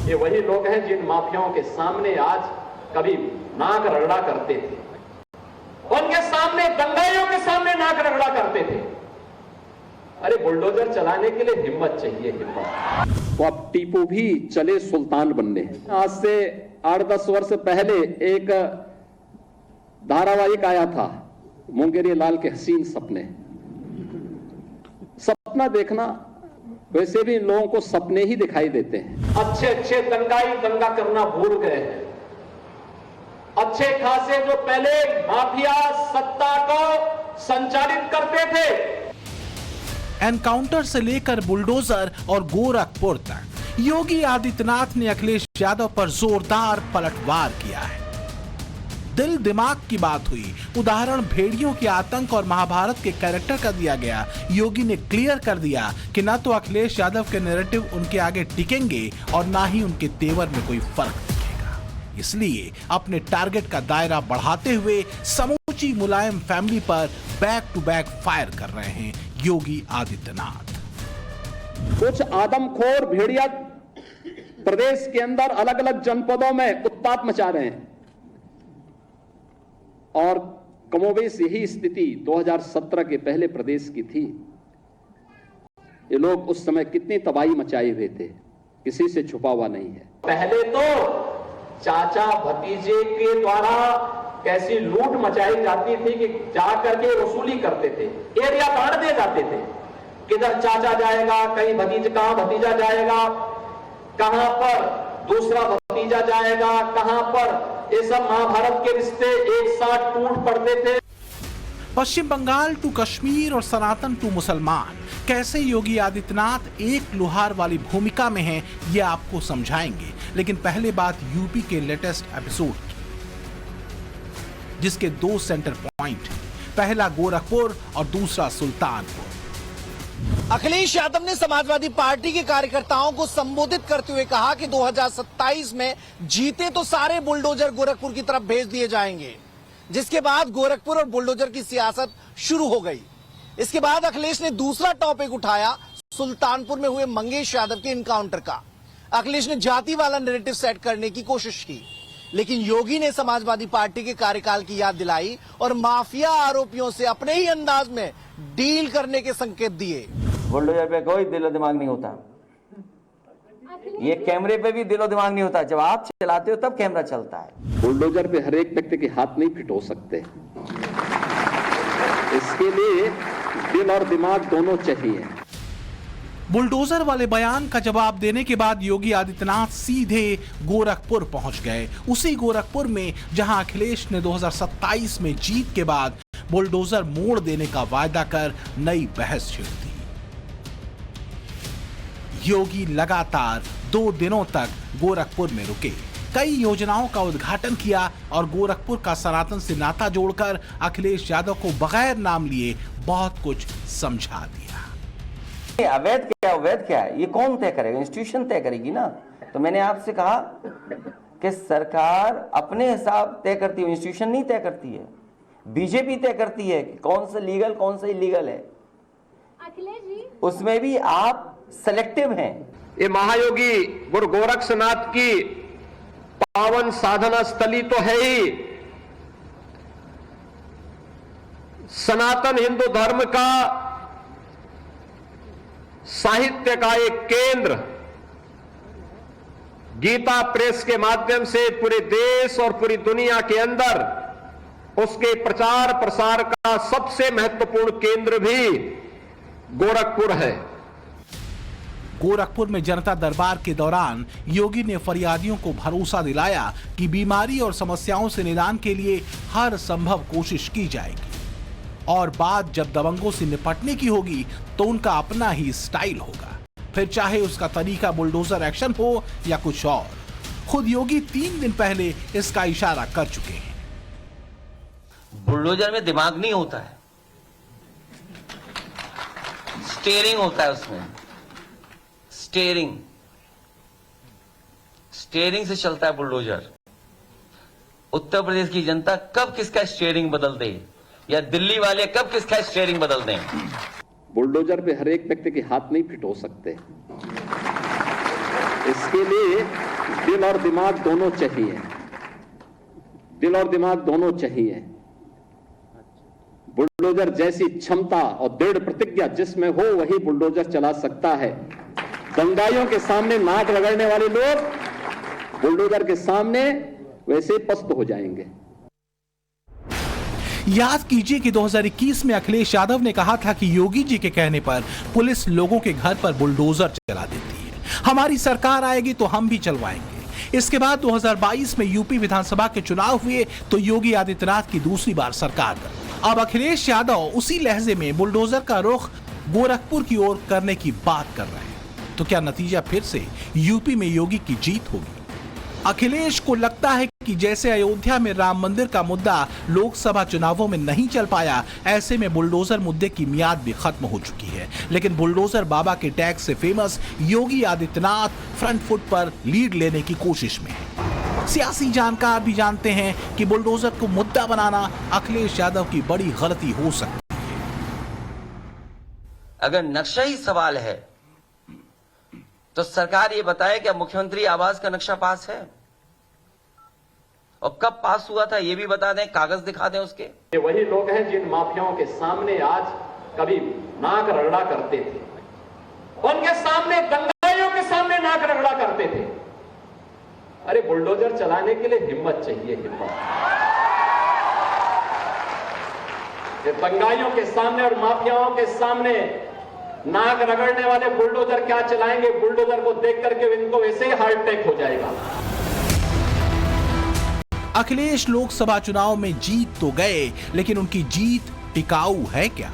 ये वही लोग हैं जिन माफियाओं के सामने आज कभी नाक रगड़ा करते थे, उनके सामने दंगाइयों के सामने नाक रगड़ा करते थे। अरे बुलडोजर चलाने के लिए हिम्मत चाहिए, हिम्मत। तो अब टीपू भी चले सुल्तान बनने। आज से 8-10 वर्ष पहले एक धारावाहिक आया था, मुंगेरी लाल के हसीन सपने। सपना देखना, वैसे भी इन लोगों को सपने ही दिखाई देते हैं। अच्छे अच्छे दंगाई दंगा करना भूल गए हैं। अच्छे खासे जो पहले माफिया सत्ता को संचालित करते थे, एनकाउंटर से लेकर बुलडोजर और गोरखपुर तक योगी आदित्यनाथ ने अखिलेश यादव पर जोरदार पलटवार किया है। दिल दिमाग की बात हुई, उदाहरण भेड़ियों के आतंक और महाभारत के कैरेक्टर का दिया गया। योगी ने क्लियर कर दिया कि न तो अखिलेश यादव के नैरेटिव उनके आगे टिकेंगे और ना ही उनके तेवर में कोई फर्क दिखेगा। इसलिए अपने टारगेट का दायरा बढ़ाते हुए समूची मुलायम फैमिली पर बैक टू बैक फायर कर रहे हैं योगी आदित्यनाथ। कुछ आदमखोर भेड़िया प्रदेश के अंदर अलग अलग जनपदों में उत्पात मचा रहे हैं और कमोबेश यही स्थिति 2017 के पहले प्रदेश की थी। ये लोग उस समय कितनी तबाही मचाए हुए थे, किसी से छुपा हुआ नहीं है। पहले तो चाचा भतीजे के द्वारा कैसी लूट मचाई जाती थी कि जा करके वसूली करते थे, एरिया बांट दिए जाते थे। किधर चाचा जाएगा, कहीं कहां भतीजा जाएगा, कहां पर दूसरा भतीजा जाएगा, कहां पर, ये सब महाभारत के रिश्ते एक साथ टूट पड़ते थे। पश्चिम बंगाल टू कश्मीर और सनातन टू मुसलमान, कैसे योगी आदित्यनाथ एक लुहार वाली भूमिका में हैं, ये आपको समझाएंगे। लेकिन पहले बात यूपी के लेटेस्ट एपिसोड की, जिसके 2 सेंटर पॉइंट, पहला गोरखपुर और दूसरा सुल्तानपुर। अखिलेश यादव ने समाजवादी पार्टी के कार्यकर्ताओं को संबोधित करते हुए कहा कि 2027 में जीते तो सारे बुलडोजर गोरखपुर की तरफ भेज दिए जाएंगे, जिसके बाद गोरखपुर और बुलडोजर की सियासत शुरू हो गई। इसके बाद अखिलेश ने दूसरा टॉपिक उठाया सुल्तानपुर में हुए मंगेश यादव के इनकाउंटर का। अखिलेश ने जाति वाला नैरेटिव सेट करने की कोशिश की, लेकिन योगी ने समाजवादी पार्टी के कार्यकाल की याद दिलाई और माफिया आरोपियों से अपने ही अंदाज में डील करने के संकेत दिए। बुलडोजर पे कोई दिलो दिमाग नहीं होता, ये कैमरे पे भी दिलो दिमाग नहीं होता। जब आप चलाते हो तब कैमरा चलता है। बुलडोजर पे हर एक व्यक्ति के हाथ नहीं फिट हो सकते, इसके लिए दिल और दिमाग दोनों चाहिए। बुलडोजर वाले बयान का जवाब देने के बाद योगी आदित्यनाथ सीधे गोरखपुर पहुंच गए। उसी गोरखपुर में जहां अखिलेश ने 2027 में जीत के बाद बुलडोजर मोड़ देने का वायदा कर नई बहस छेड़ दी। योगी लगातार 2 दिनों तक गोरखपुर में रुके, कई योजनाओं का उद्घाटन किया और गोरखपुर का सनातन से नाता जोड़कर अखिलेश यादव को बगैर नाम लिए बहुत कुछ समझा दिया। अवैध क्या अवैध क्या है, ये कौन तय करेगा? इंस्टीट्यूशन तय करेगी ना। तो मैंने आपसे कहा कि सरकार अपने हिसाब तय करती है, इंस्टीट्यूशन नहीं तय करती है। बीजेपी तय करती है कि कौन सा लीगल कौन सा इलीगल है। अखिलेश जी, उसमें भी आप सेलेक्टिव हैं। ये महायोगी गुरु गोरक्षनाथ की पावन साधना स्थली तो है ही, सनातन हिंदू धर्म का साहित्य का एक केंद्र। गीता प्रेस के माध्यम से पूरे देश और पूरी दुनिया के अंदर उसके प्रचार प्रसार का सबसे महत्वपूर्ण केंद्र भी गोरखपुर है। गोरखपुर में जनता दरबार के दौरान योगी ने फरियादियों को भरोसा दिलाया कि बीमारी और समस्याओं से निदान के लिए हर संभव कोशिश की जाएगी और बात जब दबंगों से निपटने की होगी तो उनका अपना ही स्टाइल होगा, फिर चाहे उसका तरीका बुलडोजर एक्शन हो या कुछ और। खुद योगी 3 दिन पहले इसका इशारा कर चुके हैं। बुलडोजर में दिमाग नहीं होता है, स्टीयरिंग होता है उसमें। स्टीयरिंग से चलता है बुलडोजर। उत्तर प्रदेश की जनता कब किसका स्टीयरिंग बदल दे या दिल्ली वाले कब किसका स्टीयरिंग बदल दें। बुलडोजर पे हर एक व्यक्ति के हाथ नहीं फिट हो सकते, इसके लिए दिल और दिमाग दोनों चाहिए, दिल और दिमाग दोनों चाहिए। बुलडोजर जैसी क्षमता और दृढ़ प्रतिज्ञा जिसमें हो वही बुलडोजर चला सकता है। दंगाइयों के सामने नाक रगड़ने वाले लोग बुलडोजर के सामने वैसे पस्त हो जाएंगे। याद कीजिए कि 2021 में अखिलेश यादव ने कहा था कि योगी जी के कहने पर पुलिस लोगों के घर पर बुलडोजर चला देती है, हमारी सरकार आएगी तो हम भी चलवाएंगे। इसके बाद 2022 में यूपी विधानसभा के चुनाव हुए तो योगी आदित्यनाथ की दूसरी बार सरकार बनी। अब अखिलेश यादव उसी लहजे में बुलडोजर का रुख गोरखपुर की ओर करने की बात कर रहे हैं। तो क्या नतीजा फिर से यूपी में योगी की जीत होगी? अखिलेश को लगता है कि जैसे अयोध्या में राम मंदिर का मुद्दा लोकसभा चुनावों में नहीं चल पाया, ऐसे में बुलडोजर मुद्दे की मियाद भी खत्म हो चुकी है। लेकिन बुलडोजर बाबा के टैग से famous Yogi Adityanath front foot पर लीड लेने की कोशिश में है। सियासी जानकार भी जानते हैं कि बुलडोजर को मुद्दा बनाना अखिलेश यादव की बड़ी गलती हो सकती है। अगर नक्शा ही सवाल है तो सरकार ये बताए कि मुख्यमंत्री आवास का नक्शा पास है, और कब पास हुआ था ये भी बता दें, कागज दिखा दें उसके। ये वही लोग हैं जिन माफियाओं के सामने आज कभी नाक रगड़ा करते थे, उनके सामने दंगाइयों के सामने नाक रगड़ा करते थे। अरे बुलडोजर चलाने के लिए हिम्मत चाहिए, हिम्मत। ये दंगाइयों के सामने और माफियाओं के सामने नाक रगड़ने वाले बुलडोजर क्या चलाएंगे? बुलडोजर को देख करके इनको वैसे ही हार्ट अटैक हो जाएगा। अखिलेश लोकसभा चुनाव में जीत तो गए, लेकिन उनकी जीत टिकाऊ है क्या?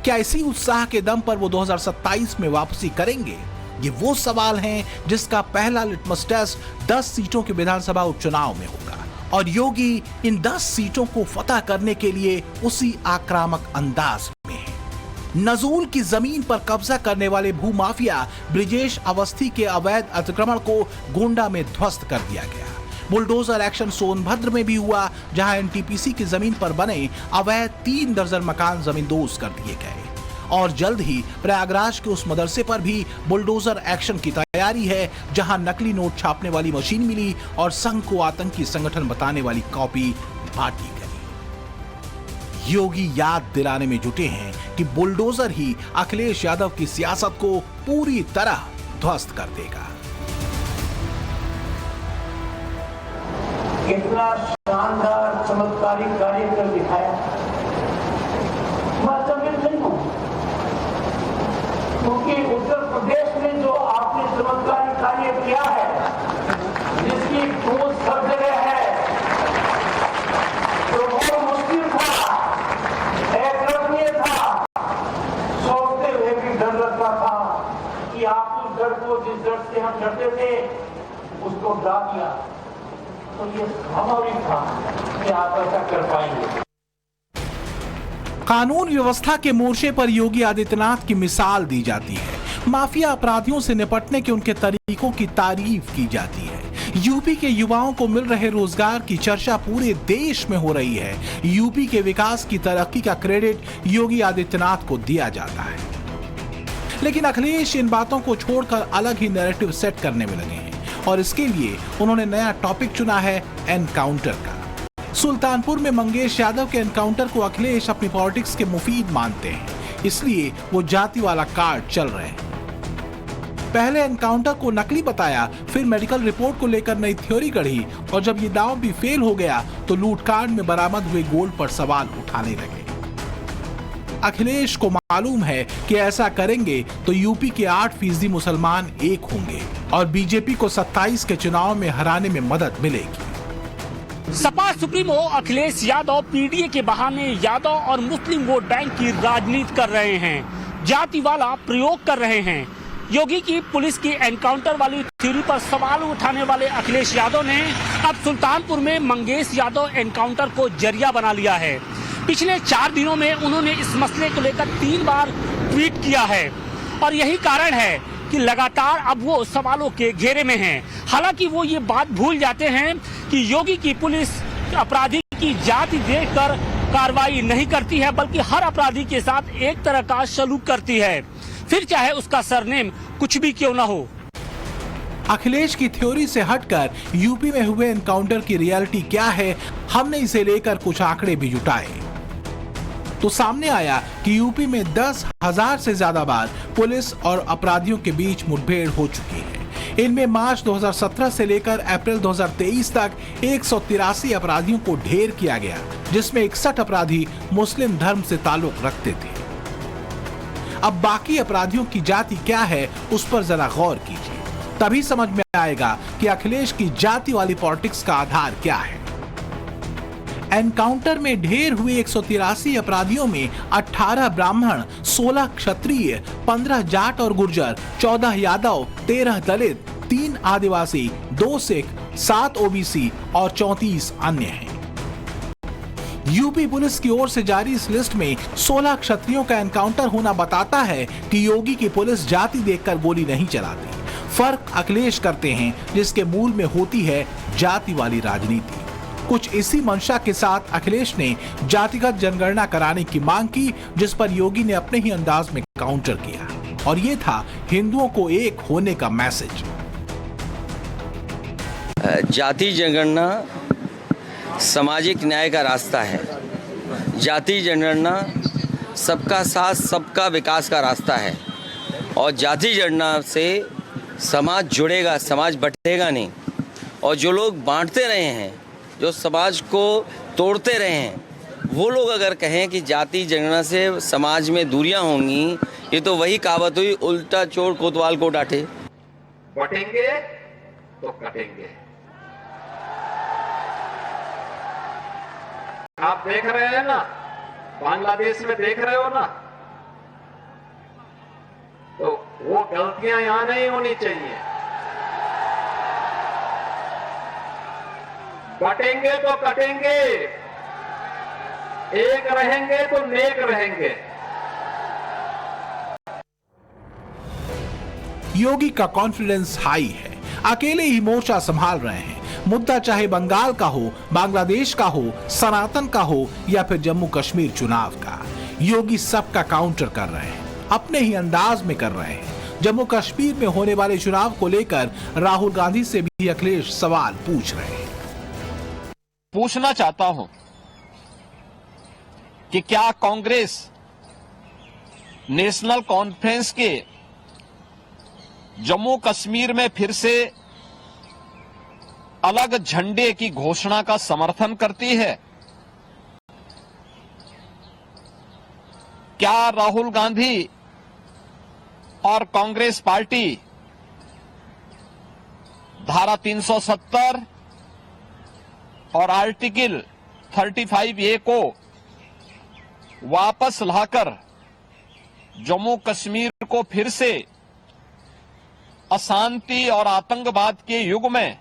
क्या इसी उत्साह के दम पर वो 2027 में वापसी करेंगे? ये वो सवाल हैं जिसका पहला लिटमस टेस्ट 10 सीटों के विधानसभा उपचुनाव में होगा, और योगी इन 10 सीटों को फतह करने के लिए उसी आक्रामक अंदाज में है। नजूल की जमीन पर कब्जा करने वाले भूमाफिया ब्रिजेश अवस्थी के अवैध अतिक्रमण को गोंडा में ध्वस्त कर दिया गया। बुलडोजर एक्शन सोनभद्र में भी हुआ, जहां एनटीपीसी की जमीन पर बने अवैध 3 दर्जन मकान जमींदोज कर दिए गए। और जल्द ही प्रयागराज के उस मदरसे पर भी बुलडोजर एक्शन की तैयारी है, जहां नकली नोट छापने वाली मशीन मिली और संघ को आतंकी संगठन बताने वाली कॉपी बांटी गई। योगी याद दिलाने में जुटे हैं कि बुलडोजर ही अखिलेश यादव की सियासत को पूरी तरह ध्वस्त कर देगा। कितना शानदार चमत्कारिक कार्य कर दिखाया। मैं अचंभित नहीं हूं, क्योंकि उत्तर प्रदेश में जो आपने चमत्कारिक कार्य किया है, जिसकी गूंज सब जगह है, तो वो मुश्किल था, अकल्पनीय था। सोचते हुए भी डर लगता था कि आप उस डर को, जिस डर से हम डरते थे, उसको गिरा दिया। तो ये स्वाभाविक था कि आप ऐसा कर पाएंगे। कानून व्यवस्था के मोर्चे पर योगी आदित्यनाथ की मिसाल दी जाती है। माफिया अपराधियों से निपटने के उनके तरीकों की तारीफ की जाती है। यूपी के युवाओं को मिल रहे रोजगार की चर्चा पूरे देश में हो रही है। यूपी के विकास की तरक्की का क्रेडिट योगी आदित्यनाथ को दिया जाता है। लेकिन अखिलेश इन बातों को छोड़कर अलग ही नैरेटिव सेट करने में लगे हैं, और इसके लिए उन्होंने नया टॉपिक चुना है, एनकाउंटर का। सुल्तानपुर में मंगेश यादव के एनकाउंटर को अखिलेश अपनी पॉलिटिक्स के मुफीद मानते हैं, इसलिए वो जाति वाला कार्ड चल रहे हैं। पहले एनकाउंटर को नकली बताया, फिर मेडिकल रिपोर्ट को लेकर नई थ्योरी गढ़ी, और जब ये दांव भी फेल हो गया तो लूटकांड में बरामद हुए गोल्ड पर सवाल उठाने लगे। अखिलेश को मालूम है कि ऐसा करेंगे तो यूपी के 8% मुसलमान एक होंगे और बीजेपी को 27 के चुनाव में हराने में मदद मिलेगी। सपा सुप्रीमो अखिलेश यादव पीडीए के बहाने यादव और मुस्लिम वोट बैंक की राजनीति कर रहे हैं, जाति वाला प्रयोग कर रहे हैं। योगी की पुलिस की एनकाउंटर वाली थ्योरी पर सवाल उठाने वाले अखिलेश यादव ने अब सुल्तानपुर में मंगेश यादव एनकाउंटर को जरिया बना लिया है। पिछले 4 दिनों में उन्होंने इस मसले को लेकर 3 बार ट्वीट किया है, और यही कारण है कि लगातार अब वो सवालों के घेरे में हैं। हालांकि वो ये बात भूल जाते हैं कि योगी की पुलिस अपराधी की जाति देखकर कार्रवाई नहीं करती है, बल्कि हर अपराधी के साथ एक तरह का सलूक करती है, फिर चाहे उसका सरनेम कुछ भी क्यों न हो। अखिलेश की थ्योरी से हटकर यूपी में हुए एनकाउंटर की रियलिटी क्या है, हमने इसे लेकर कुछ आंकड़े भी जुटाए तो सामने आया कि यूपी में 10,000 से ज्यादा बार पुलिस और अपराधियों के बीच मुठभेड़ हो चुकी है। इनमें मार्च 2017 से लेकर अप्रैल 2023 तक 183 अपराधियों को ढेर किया गया, जिसमें 61 अपराधी मुस्लिम धर्म से ताल्लुक रखते थे। अब बाकी अपराधियों की जाति क्या है, उस पर जरा गौर कीजिए, तभी समझ में आएगा कि अखिलेश की जाति वाली पॉलिटिक्स का आधार क्या है। एनकाउंटर में ढेर हुए 183 अपराधियों में 18 ब्राह्मण, 16 क्षत्रिय, 15 जाट और गुर्जर, 14 यादव, 13 दलित, 3 आदिवासी, 2 सिख, 7 ओबीसी और 34 अन्य हैं। यूपी पुलिस की ओर से जारी इस लिस्ट में 16 क्षत्रियों का एनकाउंटर होना बताता है कि योगी की पुलिस जाति देखकर गोली नहीं चलाती। फर्क अखिलेश करते हैं, जिसके मूल में होती है जाति वाली राजनीति। कुछ इसी मंशा के साथ अखिलेश ने जातिगत जनगणना कराने की मांग की, जिस पर योगी ने अपने ही अंदाज में काउंटर किया, और ये था हिंदुओं को एक होने का मैसेज। जाति जनगणना सामाजिक न्याय का रास्ता है। जाति जनगणना सबका साथ सबका विकास का रास्ता है, और जाति जनगणना से समाज जुड़ेगा, समाज बटेगा नहीं। और जो लोग बांटते रहे हैं, जो समाज को तोड़ते रहे हैं, वो लोग अगर कहें कि जाति जनगणना से समाज में दूरियां होंगी, ये तो वही कहावत हुई, उल्टा चोर कोतवाल को डांटे। बटेंगे तो कटेंगे। आप देख रहे हैं ना, बांग्लादेश में देख रहे हो ना, तो वो गलतियां यहां नहीं होनी चाहिए। बटेंगे तो कटेंगे, एक रहेंगे तो नेक रहेंगे। योगी का कॉन्फिडेंस हाई है, अकेले ही मोर्चा संभाल रहे हैं। मुद्दा चाहे बंगाल का हो, बांग्लादेश का हो, सनातन का हो या फिर जम्मू कश्मीर चुनाव का, योगी सबका काउंटर कर रहे हैं, अपने ही अंदाज में कर रहे हैं। जम्मू कश्मीर में होने वाले चुनाव को लेकर राहुल गांधी से भी अखिलेश सवाल पूछ रहे हैं। पूछना चाहता हूं कि क्या कांग्रेस नेशनल कॉन्फ्रेंस के जम्मू कश्मीर में फिर से अलग झंडे की घोषणा का समर्थन करती है? क्या राहुल गांधी और कांग्रेस पार्टी धारा 370 और आर्टिकल 35A को वापस लाकर जम्मू कश्मीर को फिर से अशांति और आतंकवाद के युग में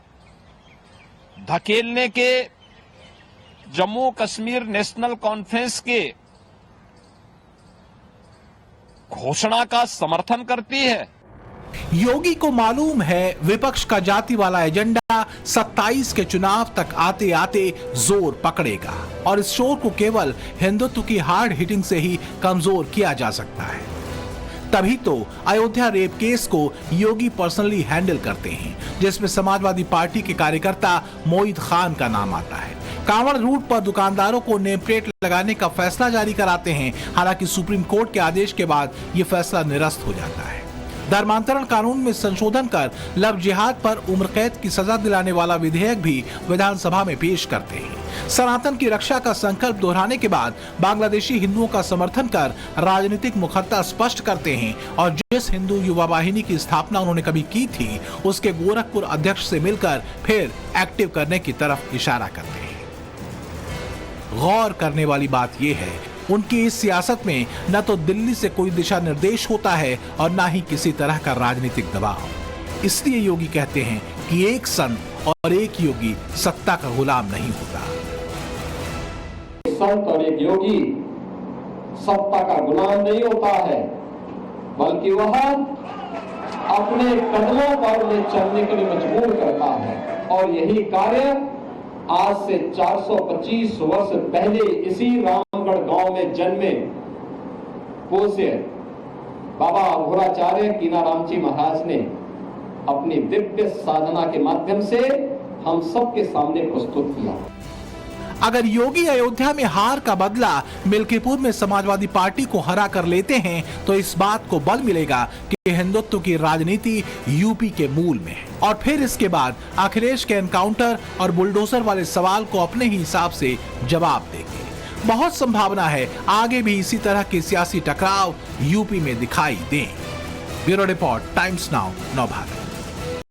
धकेलने के जम्मू कश्मीर नेशनल कॉन्फ्रेंस के घोषणा का समर्थन करती है? योगी को मालूम है विपक्ष का जाति वाला एजेंडा 27 के चुनाव तक आते आते जोर पकड़ेगा, और इस शोर को केवल हिंदुत्व की हार्ड हिटिंग से ही कमजोर किया जा सकता है। तभी तो अयोध्या रेप केस को योगी पर्सनली हैंडल करते हैं, जिसमें समाजवादी पार्टी के कार्यकर्ता मोईद खान का नाम आता है। कांवड़ रूट पर दुकानदारों को नेम प्लेट लगाने का फैसला जारी कराते हैं। हालांकि सुप्रीम कोर्ट के आदेश के बाद यह फैसला निरस्त हो जाता है। धर्मांतरण कानून में संशोधन कर लव जिहाद पर उम्र कैद की सजा दिलाने वाला विधेयक भी विधानसभा में पेश करते हैं। सनातन की रक्षा का संकल्प दोहराने के बाद बांग्लादेशी हिंदुओं का समर्थन कर राजनीतिक मुखद्दा स्पष्ट करते हैं, और जिस हिंदू युवा वाहिनी की स्थापना उन्होंने कभी की थी, उसके गोरखपुर अध्यक्ष से मिलकर फिर एक्टिव करने की तरफ इशारा करते हैं। गौर करने वाली बात यह है, उनकी इस सियासत में न तो दिल्ली से कोई दिशा निर्देश होता है और न ही किसी तरह का राजनीतिक दबाव। इसलिए योगी कहते हैं कि एक संत और एक योगी सत्ता का गुलाम नहीं होता। संत और एक योगी सत्ता का गुलाम नहीं होता है, बल्कि वह अपने कदमों पर उन्हें चलने के लिए मजबूर करता है। और यही कार्य आज से 425 वर्ष पहले इसी रामगढ़ गांव में जन्मे पूज्य बाबा अघोराचार्य कीनाराम जी महाराज ने अपनी दिव्य साधना के माध्यम से हम सबके सामने प्रस्तुत किया। अगर योगी अयोध्या में हार का बदला मिल्कीपुर में समाजवादी पार्टी को हरा कर लेते हैं तो इस बात को बल मिलेगा कि हिंदुत्व की राजनीति यूपी के मूल में है और फिर इसके बाद अखिलेश के एनकाउंटर और बुलडोजर वाले सवाल को अपने ही हिसाब से जवाब देंगे। बहुत संभावना है आगे भी इसी तरह के सियासी टकराव यूपी में दिखाई दें। Bureau report, times now, Navbharat.